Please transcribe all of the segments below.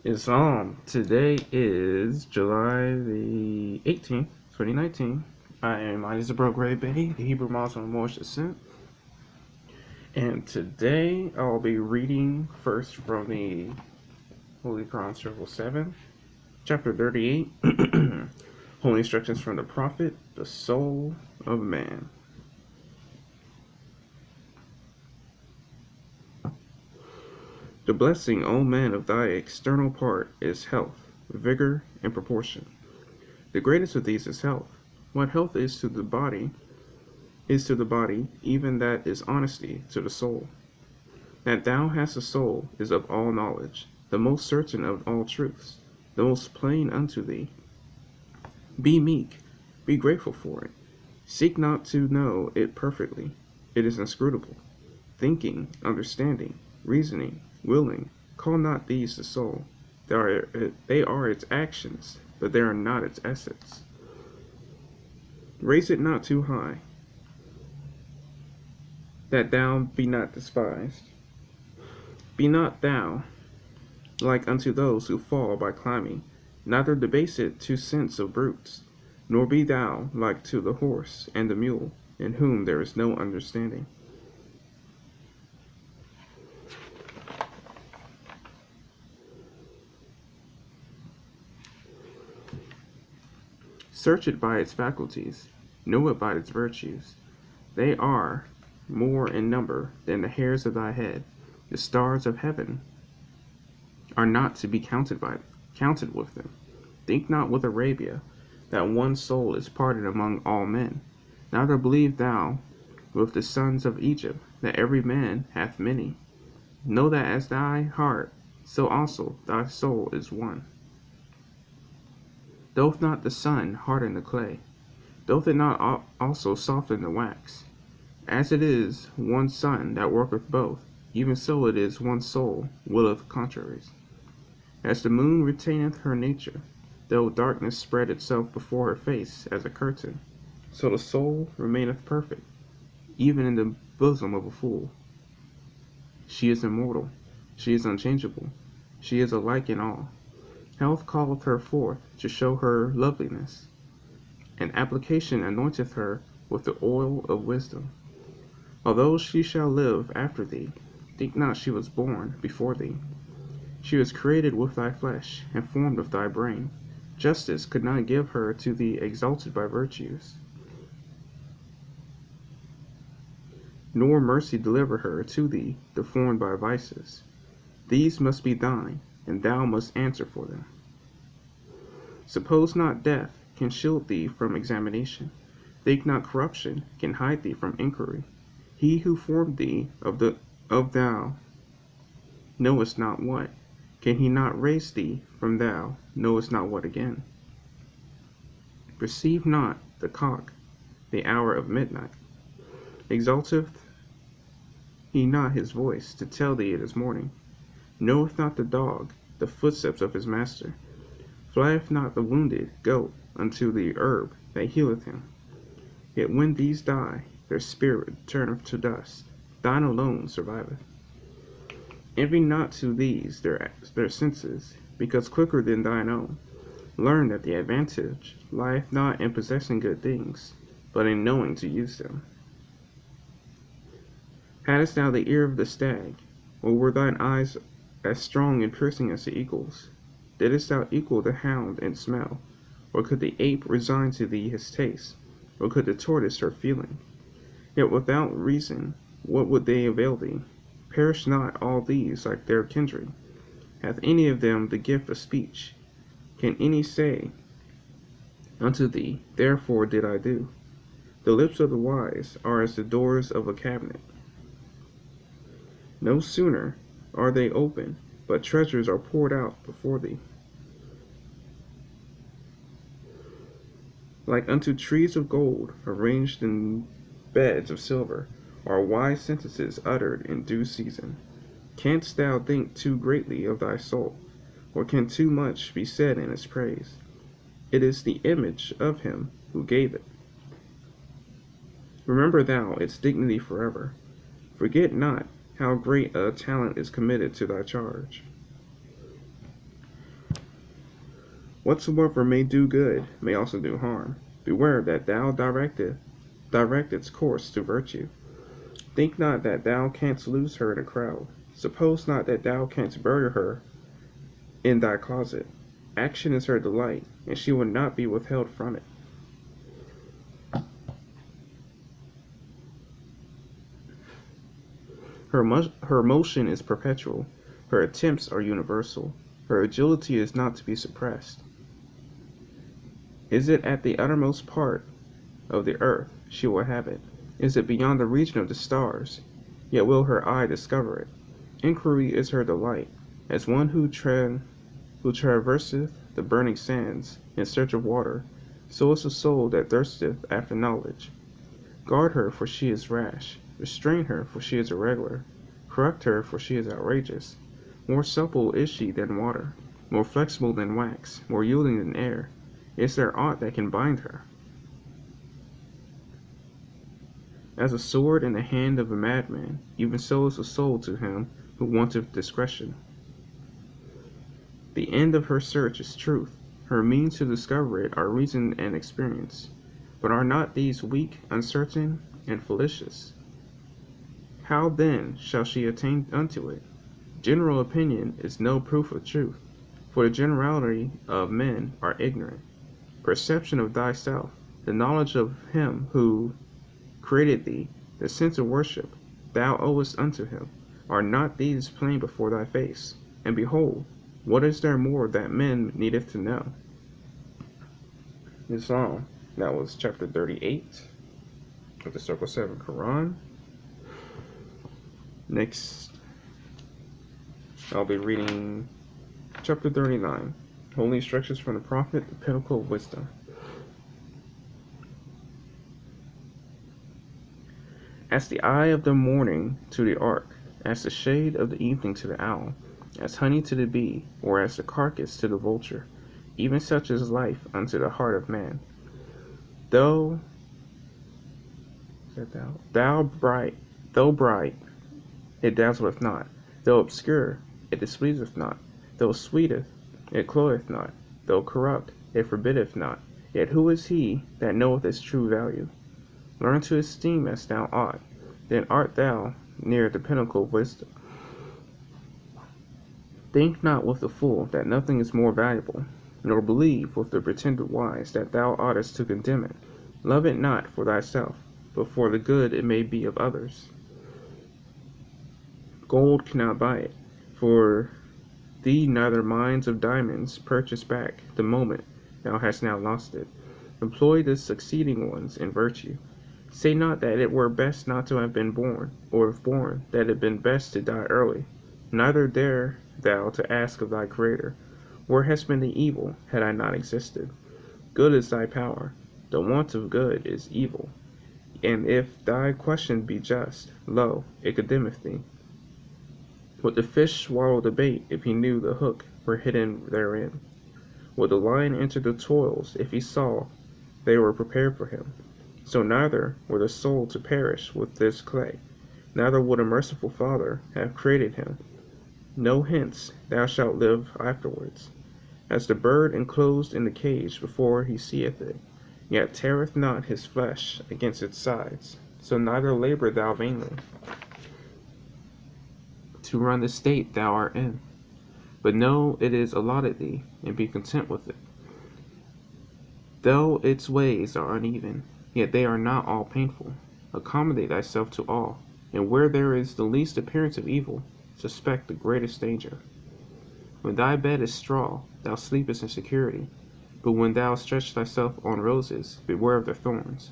Islam. Today is July the 18th, 2019. I am Arrington-Bey, the Hebrew Muslim of Moorish descent. And today I'll be reading first from the Holy Quran, Surah 7, chapter 38, Holy Instructions from the Prophet, the Soul of Man. The blessing, O man, of thy external part is health, vigor, and proportion. The greatest of these is health. What health is to the body, even that is honesty to the soul. That thou hast a soul is of all knowledge, the most certain of all truths, the most plain unto thee. Be meek, be grateful for it. Seek not to know it perfectly. It is inscrutable. Thinking, understanding, reasoning, willing, call not these the soul. They are its actions, but they are not its essence. Raise it not too high, that thou be not despised. Be not thou like unto those who fall by climbing, neither debase it to sense of brutes, nor be thou like to the horse and the mule, in whom there is no understanding. Search it by its faculties, know it by its virtues. They are more in number than the hairs of thy head. The stars of heaven are not to be counted with them. Think not with Arabia that one soul is parted among all men. Neither believe thou with the sons of Egypt that every man hath many. Know that as thy heart, so also thy soul is one. Doth not the sun harden the clay? Doth it not also soften the wax? As it is one sun that worketh both, even so it is one soul willeth contraries. As the moon retaineth her nature, though darkness spread itself before her face as a curtain, so the soul remaineth perfect, even in the bosom of a fool. She is immortal, she is unchangeable, she is alike in all. Health calleth her forth to show her loveliness, and application anointeth her with the oil of wisdom. Although she shall live after thee, think not she was born before thee. She was created with thy flesh, and formed of thy brain. Justice could not give her to thee exalted by virtues, nor mercy deliver her to thee deformed by vices. These must be thine, and thou must answer for them. Suppose not death can shield thee from examination. Think not corruption can hide thee from inquiry. He who formed thee of thou knowest not what, can he not raise thee from thou knowest not what again? Perceive not the cock the hour of midnight? Exalteth he not his voice to tell thee it is morning? Knoweth not the dog the footsteps of his master? Flieth not the wounded goat unto the herb that healeth him? Yet when these die, their spirit returneth to dust. Thine alone surviveth. Envy not to these their senses, because quicker than thine own. Learn that the advantage lieth not in possessing good things, but in knowing to use them. Hadst thou the ear of the stag, or were thine eyes as strong and piercing as the eagle's? Didst thou equal the hound in smell, or could the ape resign to thee his taste, or could the tortoise her feeling? Yet without reason, what would they avail thee? Perish not all these like their kindred? Hath any of them the gift of speech? Can any say unto thee, therefore did I do? The lips of the wise are as the doors of a cabinet. No sooner are they open, but treasures are poured out before thee. Like unto trees of gold, arranged in beds of silver, are wise sentences uttered in due season. Canst thou think too greatly of thy soul, or can too much be said in its praise? It is the image of him who gave it. Remember thou its dignity forever. Forget not how great a talent is committed to thy charge. Whatsoever may do good may also do harm. Beware that thou direct its course to virtue. Think not that thou canst lose her in a crowd. Suppose not that thou canst bury her in thy closet. Action is her delight, and she will not be withheld from it. Her motion is perpetual. Her attempts are universal. Her agility is not to be suppressed. Is it at the uttermost part of the earth, she will have it. Is it beyond the region of the stars, yet will her eye discover it. Inquiry is her delight, as one who traverseth the burning sands in search of water, so is the soul that thirsteth after knowledge. Guard her, for she is rash. Restrain her, for she is irregular. Correct her, for she is outrageous. More supple is she than water, more flexible than wax, more yielding than air. Is there aught that can bind her? As a sword in the hand of a madman, even so is the soul to him who wanteth discretion. The end of her search is truth. Her means to discover it are reason and experience. But are not these weak, uncertain, and fallacious? How then shall she attain unto it? General opinion is no proof of truth, for the generality of men are ignorant. Perception of thyself, the knowledge of him who created thee, the sense of worship thou owest unto him, are not these plain before thy face? And behold, what is there more that men needeth to know? This Psalm, that was chapter 38 of the Circle 7 Quran. Next, I'll be reading chapter 39, Holy Instructions from the Prophet, the Pinnacle of Wisdom. As the eye of the morning to the ark, as the shade of the evening to the owl, as honey to the bee, or as the carcass to the vulture, even such is life unto the heart of man. Though bright, it dazzleth not; though obscure, it displeaseth not; though sweeteth, it cloyeth not; though corrupt, it forbiddeth not. Yet who is he that knoweth its true value? Learn to esteem as thou ought, then art thou near the pinnacle of wisdom. Think not with the fool that nothing is more valuable, nor believe with the pretended wise that thou oughtest to condemn it. Love it not for thyself, but for the good it may be of others. Gold cannot buy it, for thee neither mines of diamonds purchase back the moment thou hast now lost it. Employ the succeeding ones in virtue. Say not that it were best not to have been born, or if born, that it had been best to die early. Neither dare thou to ask of thy Creator, where has been the evil, had I not existed? Good is thy power, the want of good is evil. And if thy question be just, lo, it condemneth thee. Would the fish swallow the bait if he knew the hook were hidden therein? Would the lion enter the toils if he saw they were prepared for him? So neither were the soul to perish with this clay, neither would a merciful Father have created him. No hence thou shalt live afterwards. As the bird enclosed in the cage before he seeth it, yet teareth not his flesh against its sides, so neither labor thou vainly to run the state thou art in, but know it is allotted thee, and be content with it. Though its ways are uneven, yet they are not all painful. Accommodate thyself to all, and where there is the least appearance of evil, suspect the greatest danger. When thy bed is straw, thou sleepest in security, but when thou stretch thyself on roses, beware of their thorns.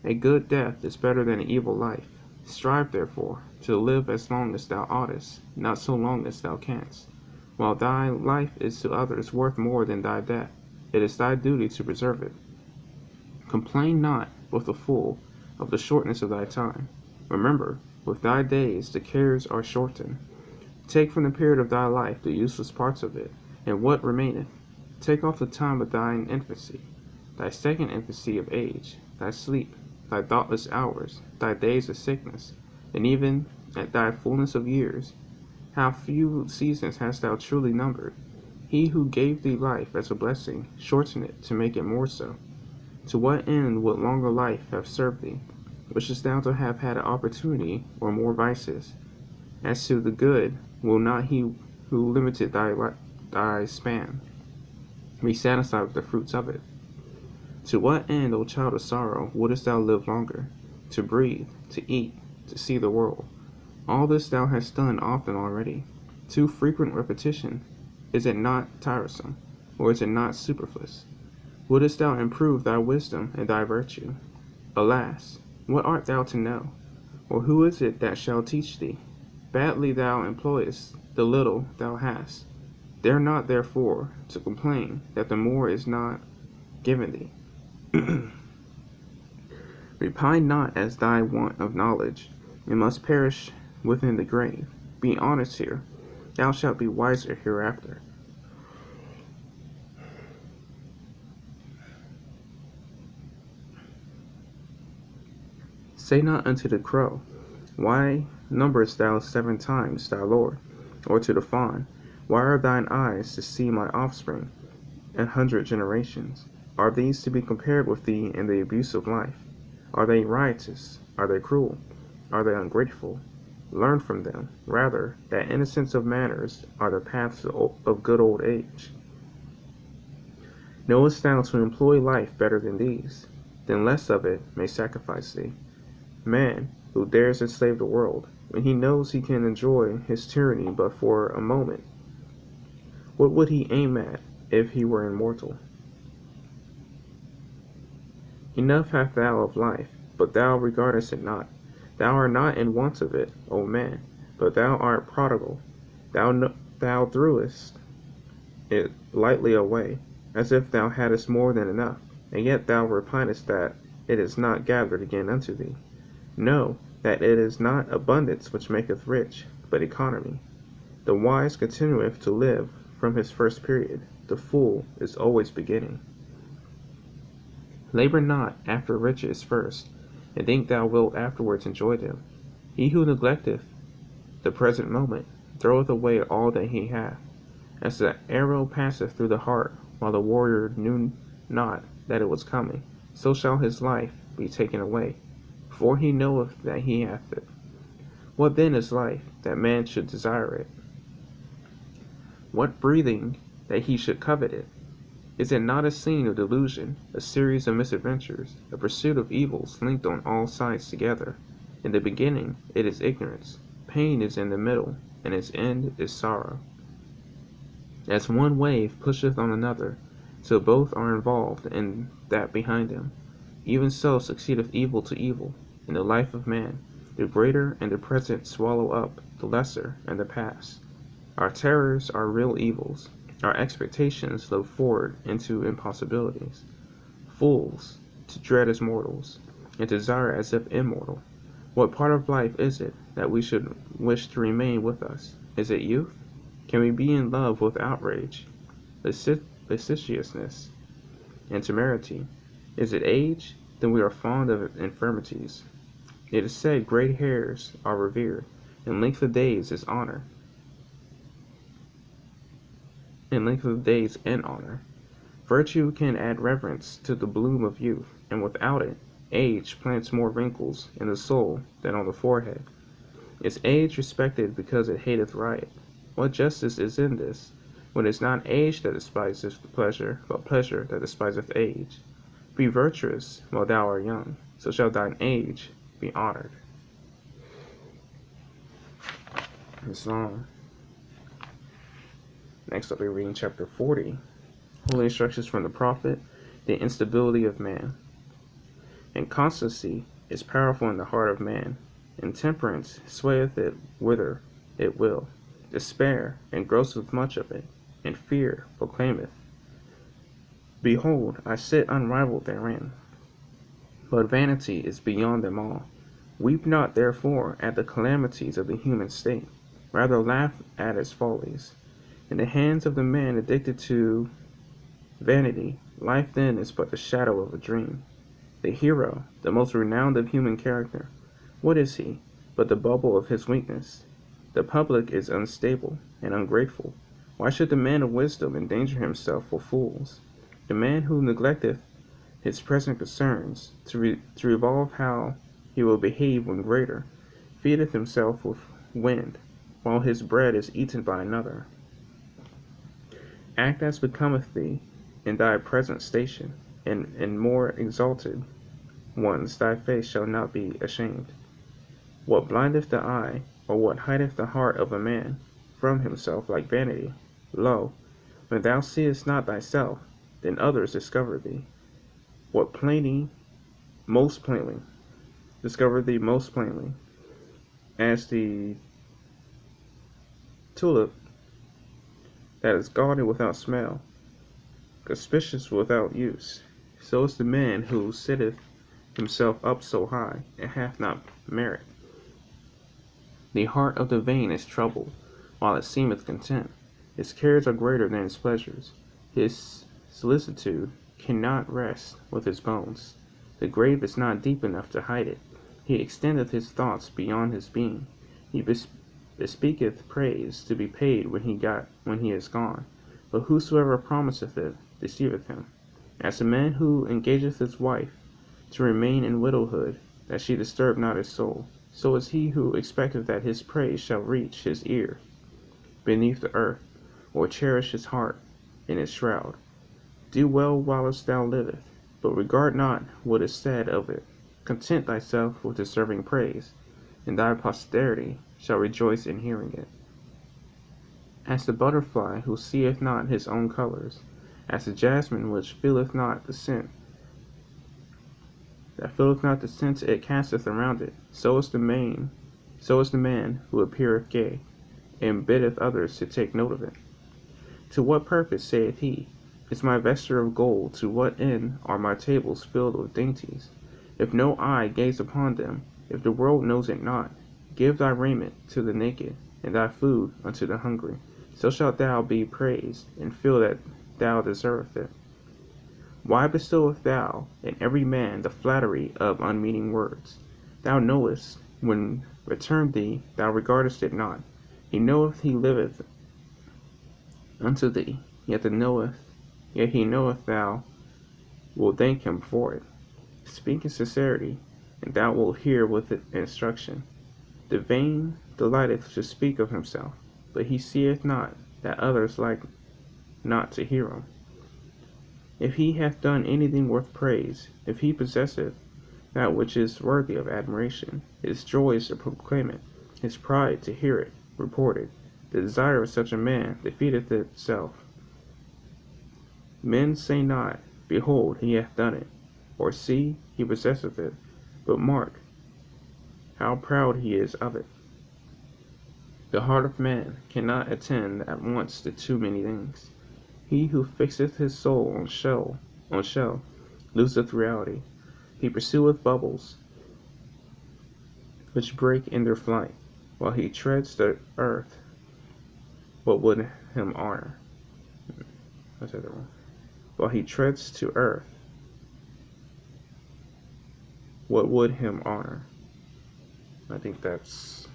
A good death is better than an evil life. Strive, therefore, to live as long as thou oughtest, not so long as thou canst. While thy life is to others worth more than thy death, it is thy duty to preserve it. Complain not with the fool of the shortness of thy time. Remember, with thy days the cares are shortened. Take from the period of thy life the useless parts of it, and what remaineth. Take off the time of thine infancy, thy second infancy of age, thy sleep, thy thoughtless hours, thy days of sickness, and even at thy fullness of years. How few seasons hast thou truly numbered? He who gave thee life as a blessing shorten it to make it more so. To what end would longer life have served thee? Wishest thou to have had an opportunity or more vices? As to the good, will not he who limited thy span be satisfied with the fruits of it? To what end, O child of sorrow, wouldest thou live longer? To breathe, to eat, to see the world. All this thou hast done often already. Too frequent repetition, is it not tiresome, or is it not superfluous? Wouldest thou improve thy wisdom and thy virtue? Alas, what art thou to know? Or who is it that shall teach thee? Badly thou employest the little thou hast. Dare not therefore to complain that the more is not given thee. Repine not as thy want of knowledge, and must perish within the grave. Be honest here, thou shalt be wiser hereafter. Say not unto the crow, why numberest thou 7 times thy Lord? Or to the fawn, why are thine eyes to see my offspring 100 generations? Are these to be compared with thee in the abuse of life? Are they riotous? Are they cruel? Are they ungrateful? Learn from them, rather, that innocence of manners are the paths of good old age. Knowest thou to employ life better than these? Then less of it may sacrifice thee. Man, who dares enslave the world, when he knows he can enjoy his tyranny but for a moment, what would he aim at if he were immortal? Enough hast thou of life, but thou regardest it not. Thou art not in want of it, O man, but thou art prodigal. Thou threwest it lightly away, as if thou hadst more than enough, and yet thou repinest that it is not gathered again unto thee. Know that it is not abundance which maketh rich, but economy. The wise continueth to live from his first period. The fool is always beginning. Labor not after riches first, and think thou wilt afterwards enjoy them. He who neglecteth the present moment throweth away all that he hath. As the arrow passeth through the heart, while the warrior knew not that it was coming, so shall his life be taken away, for he knoweth that he hath it. What then is life, that man should desire it? What breathing, that he should covet it? Is it not a scene of delusion, a series of misadventures, a pursuit of evils linked on all sides together? In the beginning it is ignorance, pain is in the middle, and its end is sorrow. As one wave pusheth on another, till both are involved in that behind them, even so succeedeth evil to evil in the life of man. The greater and the present swallow up the lesser and the past. Our terrors are real evils. Our expectations look forward into impossibilities. Fools, to dread as mortals, and desire as if immortal. What part of life is it that we should wish to remain with us? Is it youth? Can we be in love with outrage, licentiousness, and temerity? Is it age? Then we are fond of infirmities. It is said great hairs are revered, and length of days is honor. And length of days and honor. Virtue can add reverence to the bloom of youth, and without it, age plants more wrinkles in the soul than on the forehead. Is age respected because it hateth riot? What justice is in this, when it is not age that despiseth pleasure, but pleasure that despiseth age? Be virtuous while thou art young, so shall thine age be honored. It's long. Next I'll be reading chapter 40. Holy instructions from the prophet, the instability of man. And constancy is powerful in the heart of man, and temperance swayeth it whither it will. Despair engrosseth much of it, and fear proclaimeth, Behold, I sit unrivaled therein. But vanity is beyond them all. Weep not therefore at the calamities of the human state, rather laugh at its follies. In the hands of the man addicted to vanity, life then is but the shadow of a dream. The hero, the most renowned of human character, what is he but the bubble of his weakness? The public is unstable and ungrateful. Why should the man of wisdom endanger himself for fools? The man who neglecteth his present concerns, to revolve how he will behave when greater, feedeth himself with wind, while his bread is eaten by another. Act as becometh thee in thy present station, and in more exalted ones thy face shall not be ashamed. What blindeth the eye, or what hideth the heart of a man from himself like vanity? Lo, when thou seest not thyself, then others discover thee. What most plainly, discover thee most plainly, as the tulip that is guarded without smell, conspicuous without use, so is the man who sitteth himself up so high, and hath not merit. The heart of the vain is troubled, while it seemeth content. His cares are greater than his pleasures. His solicitude cannot rest with his bones. The grave is not deep enough to hide it. He extendeth his thoughts beyond his being. He bespeaketh praise to be paid when he is gone. But whosoever promiseth it deceiveth him. As a man who engageth his wife to remain in widowhood, that she disturb not his soul, so is he who expecteth that his praise shall reach his ear beneath the earth, or cherish his heart in its shroud. Do well whilst thou livest, but regard not what is said of it. Content thyself with deserving praise, and thy posterity shall rejoice in hearing it. As the butterfly who seeth not his own colors, as the jasmine which feeleth not the scent it casteth around it, so is the man who appeareth gay, and biddeth others to take note of it. To what purpose, saith he, is my vesture of gold? To what end are my tables filled with dainties? If no eye gaze upon them, if the world knows it not, give thy raiment to the naked, and thy food unto the hungry. So shalt thou be praised, and feel that thou deservest it. Why bestowest thou in every man the flattery of unmeaning words? Thou knowest, when returned thee, thou regardest it not. He knoweth he liveth unto thee, yet he knoweth thou wilt thank him for it. Speak in sincerity, and thou wilt hear with instruction. The vain delighteth to speak of himself, but he seeth not that others like not to hear him. If he hath done anything worth praise, if he possesseth that which is worthy of admiration, his joy is to proclaim it, his pride to hear it reported. The desire of such a man defeateth itself. Men say not, Behold, he hath done it, or see, he possesseth it, but mark how proud he is of it. The heart of man cannot attend at once to too many things. He who fixeth his soul on shell loseth reality. He pursueth bubbles which break in their flight, while he treads the earth. What would him honor? I said that wrong. While he treads to earth, what would him honor? I think that's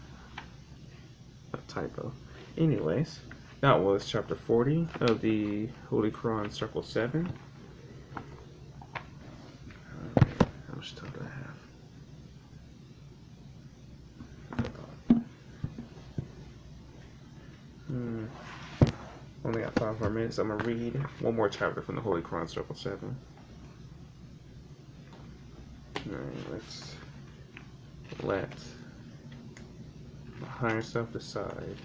a typo. Anyways, that was chapter 40 of the Holy Quran, Circle 7. How much time do I have? Only got 5 more minutes. I'm going to read one more chapter from the Holy Quran, Circle 7. Alright, let's let the higher self decide.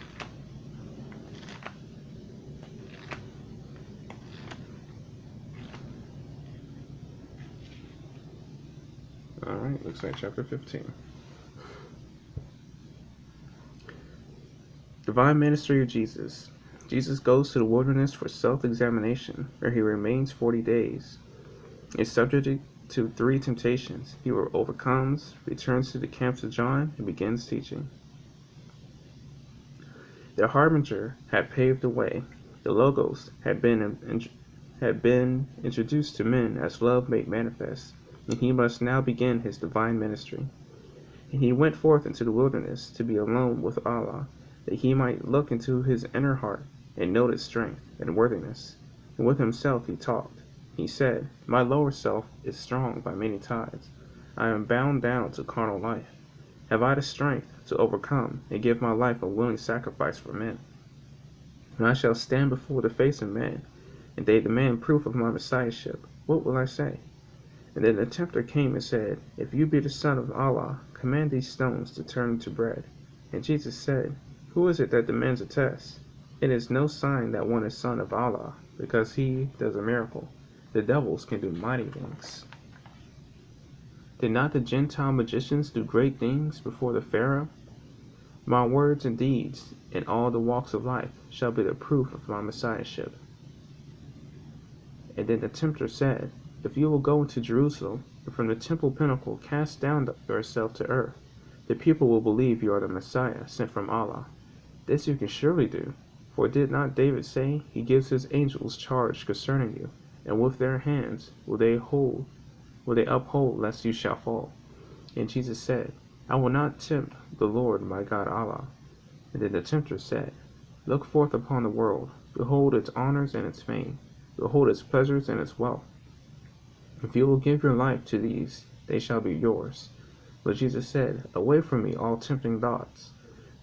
Alright, looks like chapter 15. Divine Ministry of Jesus. Jesus goes to the wilderness for self-examination, where he remains 40 days. Is subject to 3 temptations. He overcomes, returns to the camps of John, and begins teaching. The Harbinger had paved the way. The Logos had been introduced to men as love made manifest, and he must now begin his divine ministry. And he went forth into the wilderness to be alone with Allah, that he might look into his inner heart and noted strength and worthiness. And with himself he talked. He said, My lower self is strong by many ties. I am bound down to carnal life. Have I the strength to overcome and give my life a willing sacrifice for men? When I shall stand before the face of men, and they demand proof of my messiahship, what will I say? And then the tempter came and said, If you be the Son of Allah, command these stones to turn into bread. And Jesus said, Who is it that demands a test? It is no sign that one is son of Allah, because he does a miracle. The devils can do mighty things. Did not the Gentile magicians do great things before the Pharaoh? My words and deeds in all the walks of life shall be the proof of my messiahship. And then the tempter said, If you will go into Jerusalem, and from the temple pinnacle cast down yourself to earth, the people will believe you are the Messiah sent from Allah. This you can surely do, for did not David say, He gives his angels charge concerning you, and with their hands will they uphold lest you shall fall. And Jesus said, I will not tempt the Lord my God Allah. And then the tempter said, Look forth upon the world, behold its honors and its fame, behold its pleasures and its wealth. If you will give your life to these, they shall be yours. But Jesus said, Away from me all tempting thoughts.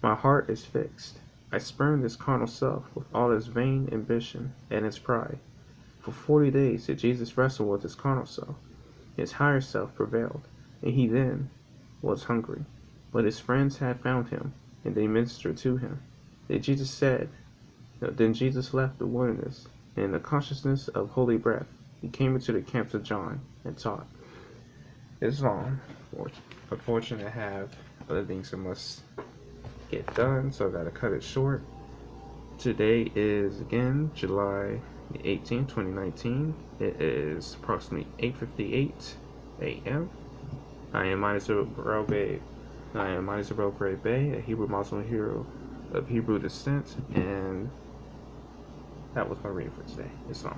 My heart is fixed. I spurn this carnal self with all its vain ambition and its pride. For 40 days did Jesus wrestle with his carnal self. His higher self prevailed, and he then was hungry. But his friends had found him, and they ministered to him. Then Jesus left the wilderness, and in the consciousness of holy breath, he came into the camps of John and taught. It's long. Unfortunately, I have other things I must get done, so I gotta cut it short. Today is again July 18, 2019. It is approximately 8:58 a.m. I am Arrington-Bey, a Hebrew Muslim hero of Hebrew descent, and that was my reading for today. Islam.